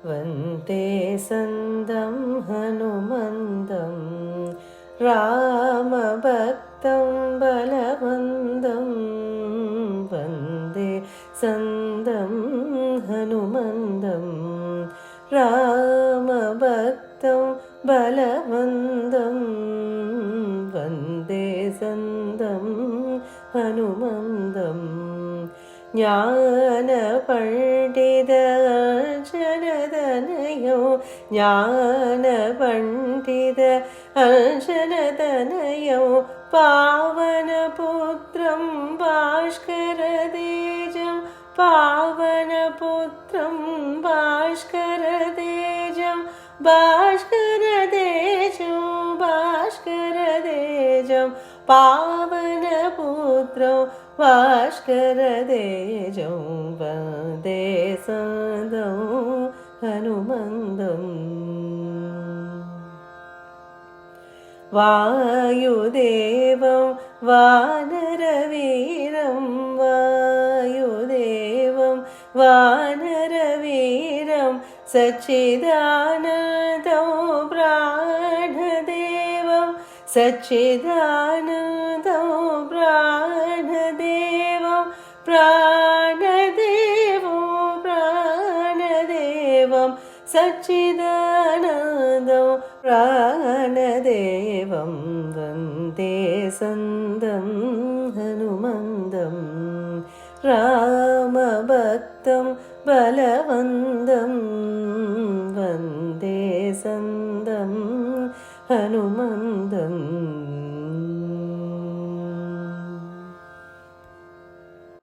वन्दे सन्दं हनुमन्दं रामभक्तं बलवन्दं वन्दे सन्दं हनुमन्दं रामभक्तं बलवन्दं वन्दे सन्दं हनुमन्दम् ज्ञानपण्डितर्जनतनयो ज्ञानपण्डितर्जनतनयो पावनपुत्रं भास्करतेजं पावनपुत्रं भास्करतेजं भास्करतेजं भास्करतेजं पावनपुत्रं भास्करतेजं वन्दे सन्दं हनुमन्दम् वायुदेवं वानरवीरं वायुदेवं वानरवीरं सच्चिदानन्दं प्राणदेवं सच्चिदानन्दं प्राणदेवं प्राणदेवं सच्चिदानन्दं प्राणदेवं वन्दे सन्दं हनुमन्दं रामभक्तं बलवन्दं वन्दे सन्दं हनुमन्दम्